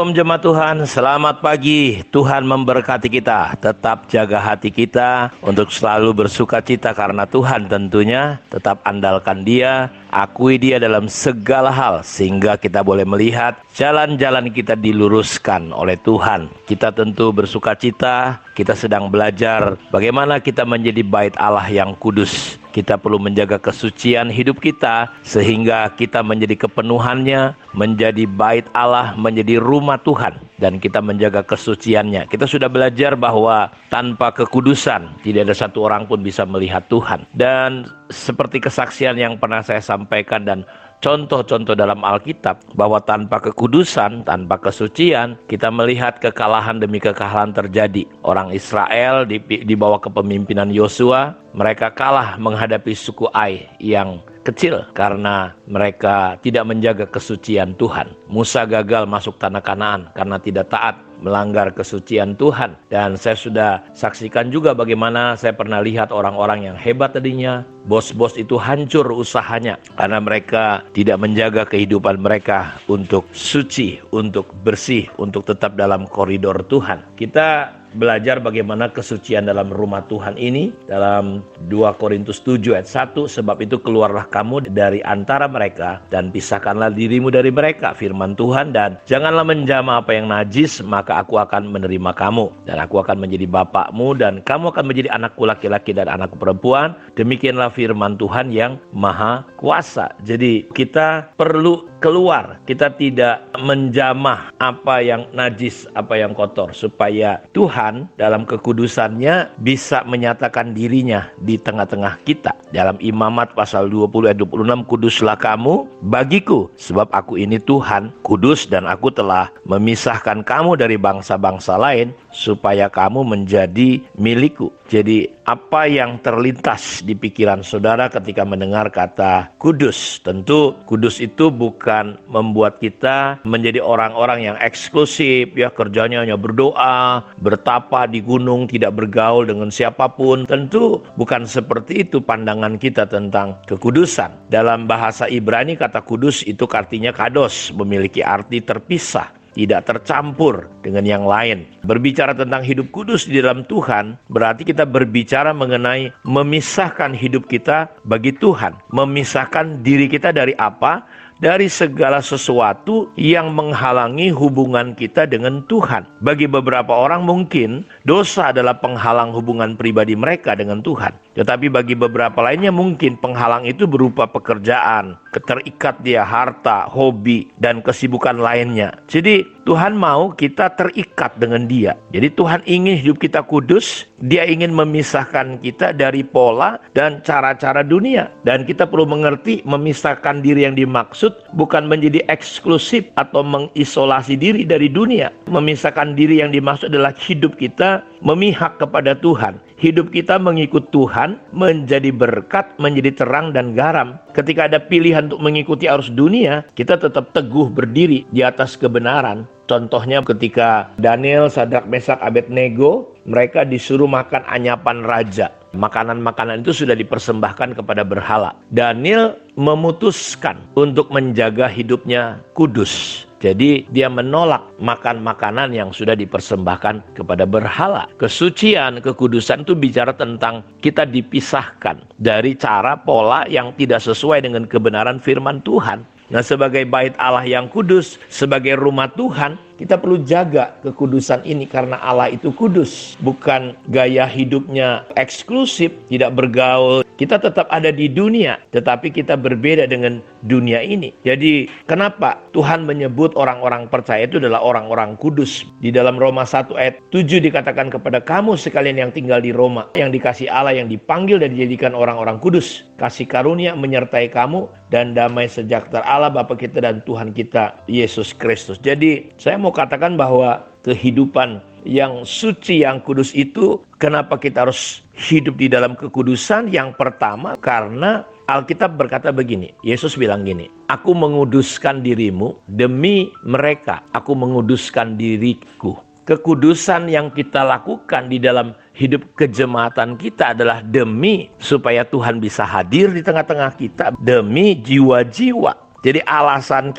Shalom jemaat Tuhan, selamat pagi. Tuhan memberkati kita. Tetap jaga hati kita untuk selalu bersuka cita karena Tuhan tentunya. Tetap andalkan Dia, akui Dia dalam segala hal sehingga kita boleh melihat jalan-jalan kita diluruskan oleh Tuhan. Kita tentu bersuka cita, kita sedang belajar bagaimana kita menjadi bait Allah yang kudus. Kita perlu menjaga kesucian hidup kita sehingga kita menjadi kepenuhannya, menjadi bait Allah, menjadi rumah Tuhan, dan kita menjaga kesuciannya. Kita sudah belajar bahwa tanpa kekudusan tidak ada satu orang pun bisa melihat Tuhan. Dan seperti kesaksian yang pernah saya sampaikan dan contoh-contoh dalam Alkitab, bahwa tanpa kekudusan, tanpa kesucian, kita melihat kekalahan demi kekalahan terjadi. Orang Israel di bawah kepemimpinan Yosua, mereka kalah menghadapi suku Ai yang kecil karena mereka tidak menjaga kesucian Tuhan. Musa gagal masuk tanah Kanaan karena tidak taat, melanggar kesucian Tuhan. Dan saya sudah saksikan juga bagaimana saya pernah lihat orang-orang yang hebat tadinya, bos-bos itu hancur usahanya karena mereka tidak menjaga kehidupan mereka untuk suci, untuk bersih, untuk tetap dalam koridor Tuhan. Kita belajar bagaimana kesucian dalam rumah Tuhan ini dalam 2 Korintus 7 ayat 1. Sebab itu keluarlah kamu dari antara mereka dan pisahkanlah dirimu dari mereka, firman Tuhan, dan janganlah menjamah apa yang najis, maka aku akan menerima kamu dan aku akan menjadi bapakmu dan kamu akan menjadi anakku laki-laki dan anakku perempuan. Demikianlah firman Tuhan yang maha kuasa. Jadi kita perlu keluar, kita tidak menjamah apa yang najis, apa yang kotor, supaya Tuhan dalam kekudusannya bisa menyatakan dirinya di tengah-tengah kita. Dalam Imamat pasal 20 ayat 26, kuduslah kamu bagiku, sebab aku ini Tuhan, kudus, dan aku telah memisahkan kamu dari bangsa-bangsa lain, supaya kamu menjadi milikku. Jadi apa yang terlintas di pikiran saudara ketika mendengar kata kudus? Tentu kudus itu bukan membuat kita menjadi orang-orang yang eksklusif, ya, kerjanya hanya berdoa, bertapa di gunung, tidak bergaul dengan siapapun. Tentu bukan seperti itu pandangan kita tentang kekudusan. Dalam bahasa Ibrani kata kudus itu artinya kados, memiliki arti terpisah, tidak tercampur dengan yang lain. Berbicara tentang hidup kudus di dalam Tuhan, berarti kita berbicara mengenai memisahkan hidup kita bagi Tuhan. Memisahkan diri kita dari apa? Dari segala sesuatu yang menghalangi hubungan kita dengan Tuhan. Bagi beberapa orang mungkin dosa adalah penghalang hubungan pribadi mereka dengan Tuhan. Tetapi bagi beberapa lainnya mungkin penghalang itu berupa pekerjaan, terikat dia harta, hobi, dan kesibukan lainnya. Jadi Tuhan mau kita terikat dengan Dia. Jadi Tuhan ingin hidup kita kudus. Dia ingin memisahkan kita dari pola dan cara-cara dunia. Dan kita perlu mengerti memisahkan diri yang dimaksud bukan menjadi eksklusif atau mengisolasi diri dari dunia. Memisahkan diri yang dimaksud adalah hidup kita memihak kepada Tuhan. Hidup kita mengikut Tuhan, menjadi berkat, menjadi terang dan garam. Ketika ada pilihan untuk mengikuti arus dunia, kita tetap teguh berdiri di atas kebenaran. Contohnya ketika Daniel, Sadrak, Mesak, Abednego, mereka disuruh makan anyapan raja. Makanan-makanan itu sudah dipersembahkan kepada berhala. Daniel memutuskan untuk menjaga hidupnya kudus. Jadi dia menolak makan makanan yang sudah dipersembahkan kepada berhala. Kesucian, kekudusan itu bicara tentang kita dipisahkan dari cara pola yang tidak sesuai dengan kebenaran firman Tuhan. Nah, sebagai bait Allah yang kudus, sebagai rumah Tuhan, kita perlu jaga kekudusan ini karena Allah itu kudus. Bukan gaya hidupnya eksklusif, tidak bergaul. Kita tetap ada di dunia, tetapi kita berbeda dengan dunia ini. Jadi, kenapa Tuhan menyebut orang-orang percaya itu adalah orang-orang kudus? Di dalam Roma 1 ayat 7 dikatakan kepada kamu sekalian yang tinggal di Roma, yang dikasih Allah, yang dipanggil dan dijadikan orang-orang kudus. Kasih karunia menyertai kamu dan damai sejahtera Allah Bapa kita dan Tuhan kita Yesus Kristus. Jadi, saya mau katakan bahwa kehidupan yang suci, yang kudus itu, kenapa kita harus hidup di dalam kekudusan? Yang pertama, karena Alkitab berkata begini, Yesus bilang gini, aku menguduskan dirimu demi mereka, aku menguduskan diriku. Kekudusan yang kita lakukan di dalam hidup kejemaatan kita adalah demi supaya Tuhan bisa hadir di tengah-tengah kita, demi jiwa-jiwa Jadi alasan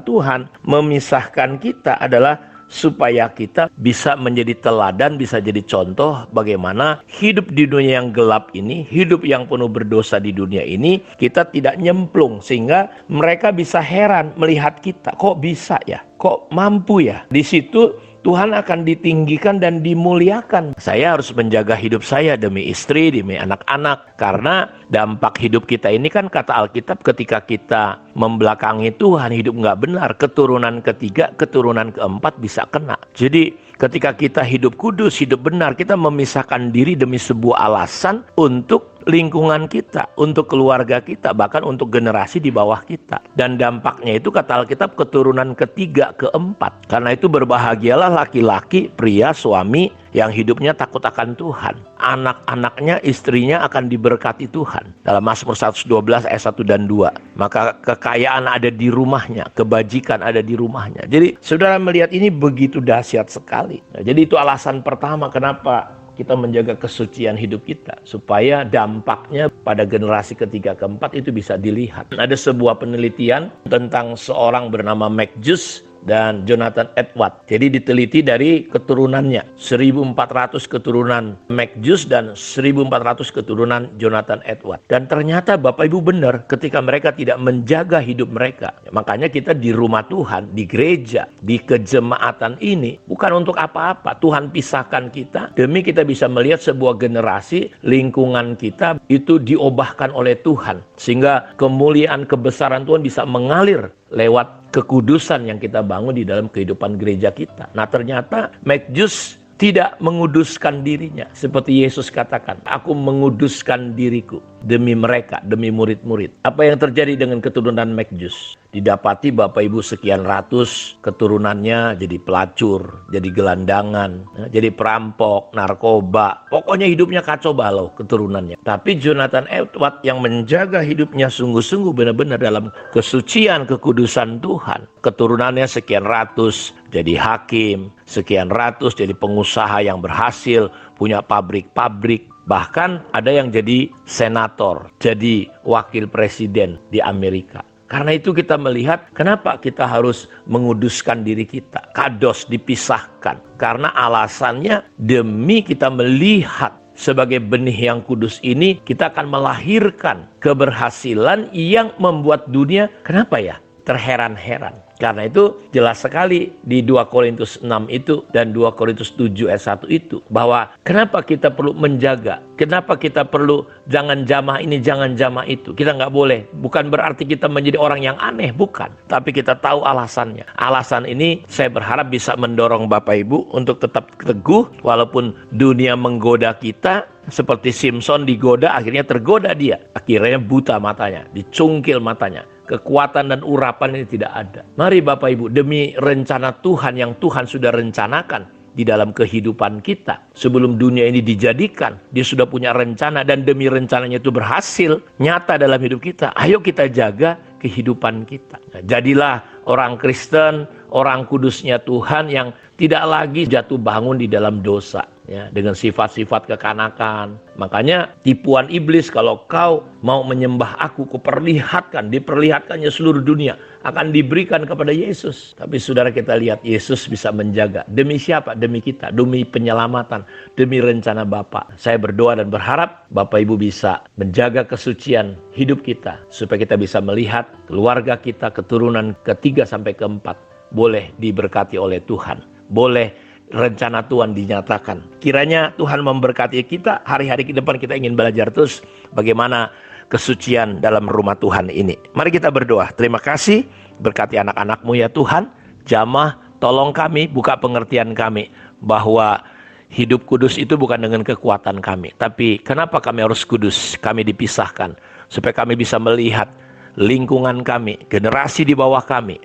Tuhan memisahkan kita adalah supaya kita bisa menjadi teladan, bisa jadi contoh bagaimana hidup di dunia yang gelap ini, hidup yang penuh berdosa di dunia ini, kita tidak nyemplung sehingga mereka bisa heran melihat kita. Kok bisa ya? Kok mampu ya? Di situ Tuhan akan ditinggikan dan dimuliakan. Saya harus menjaga hidup saya demi istri, demi anak-anak. Karena dampak hidup kita ini kan kata Alkitab, ketika kita membelakangi Tuhan, hidup nggak benar, keturunan ketiga, keturunan keempat bisa kena. Jadi ketika kita hidup kudus, hidup benar, kita memisahkan diri demi sebuah alasan untuk lingkungan kita, untuk keluarga kita, bahkan untuk generasi di bawah kita. Dan dampaknya itu kata Alkitab keturunan ketiga, keempat. Karena itu berbahagialah laki-laki, pria, suami yang hidupnya takut akan Tuhan. Anak-anaknya, istrinya akan diberkati Tuhan. Dalam Mazmur 112 ayat 1 dan 2. Maka kekayaan ada di rumahnya, kebajikan ada di rumahnya. Jadi saudara melihat ini begitu dahsyat sekali. Nah, jadi itu alasan pertama kenapa kita menjaga kesucian hidup kita, supaya dampaknya pada generasi ketiga keempat itu bisa dilihat. Ada sebuah penelitian tentang seorang bernama McJus dan Jonathan Edwards. Jadi diteliti dari keturunannya, 1400 keturunan McJus dan 1400 keturunan Jonathan Edwards. Dan ternyata Bapak Ibu benar, ketika mereka tidak menjaga hidup mereka. Makanya kita di rumah Tuhan, di gereja, di kejemaatan ini bukan untuk apa-apa. Tuhan pisahkan kita demi kita bisa melihat sebuah generasi, lingkungan kita itu diubahkan oleh Tuhan, sehingga kemuliaan kebesaran Tuhan bisa mengalir lewat kekudusan yang kita bangun di dalam kehidupan gereja kita. Nah, ternyata McJus tidak menguduskan dirinya. Seperti Yesus katakan, aku menguduskan diriku demi mereka, demi murid-murid. Apa yang terjadi dengan keturunan McJus? Didapati Bapak Ibu sekian ratus keturunannya jadi pelacur, jadi gelandangan, jadi perampok, narkoba. Pokoknya hidupnya kacau balau keturunannya. Tapi Jonathan Edwards yang menjaga hidupnya sungguh-sungguh benar-benar dalam kesucian, kekudusan Tuhan. Keturunannya sekian ratus jadi hakim, sekian ratus jadi pengusaha yang berhasil, punya pabrik-pabrik. Bahkan ada yang jadi senator, jadi wakil presiden di Amerika. Karena itu kita melihat kenapa kita harus menguduskan diri kita. Kados, dipisahkan. Karena alasannya demi kita melihat sebagai benih yang kudus ini, kita akan melahirkan keberhasilan yang membuat dunia, kenapa ya? Terheran-heran. Karena itu jelas sekali di 2 Korintus 6 itu dan 2 Korintus 7 ayat 1 itu, bahwa kenapa kita perlu menjaga, kenapa kita perlu jangan jamah ini, jangan jamah itu. Kita nggak boleh, bukan berarti kita menjadi orang yang aneh, bukan. Tapi kita tahu alasannya. Alasan ini saya berharap bisa mendorong Bapak Ibu untuk tetap teguh walaupun dunia menggoda kita. Seperti Simpson digoda, akhirnya tergoda dia. Akhirnya buta matanya, dicungkil matanya. Kekuatan dan urapan ini tidak ada. Mari Bapak Ibu, demi rencana Tuhan yang Tuhan sudah rencanakan di dalam kehidupan kita. Sebelum dunia ini dijadikan, dia sudah punya rencana, dan demi rencananya itu berhasil nyata dalam hidup kita. Ayo kita jaga kehidupan kita. Nah, jadilah orang Kristen, orang kudusnya Tuhan yang tidak lagi jatuh bangun di dalam dosa, ya, dengan sifat-sifat kekanakan. Makanya tipuan iblis, kalau kau mau menyembah aku, diperlihatkannya seluruh dunia, akan diberikan kepada Yesus. Tapi saudara, kita lihat Yesus bisa menjaga. Demi siapa? Demi kita, demi penyelamatan, demi rencana Bapa. Saya berdoa dan berharap Bapak Ibu bisa menjaga kesucian hidup kita, supaya kita bisa melihat keluarga kita, keturunan ketiga sampai keempat boleh diberkati oleh Tuhan, boleh rencana Tuhan dinyatakan. Kiranya Tuhan memberkati kita. Hari-hari ke depan kita ingin belajar terus bagaimana kesucian dalam rumah Tuhan ini. Mari kita berdoa. Terima kasih, berkati anak-anak-Mu ya Tuhan. Jamah, tolong kami, buka pengertian kami bahwa hidup kudus itu bukan dengan kekuatan kami, tapi kenapa kami harus kudus? Kami dipisahkan supaya kami bisa melihat lingkungan kami, generasi di bawah kami,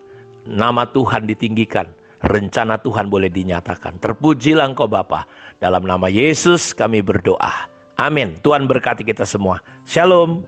nama Tuhan ditinggikan, rencana Tuhan boleh dinyatakan. Terpujilah Engkau Bapa. Dalam nama Yesus kami berdoa. Amin. Tuhan berkati kita semua. Shalom.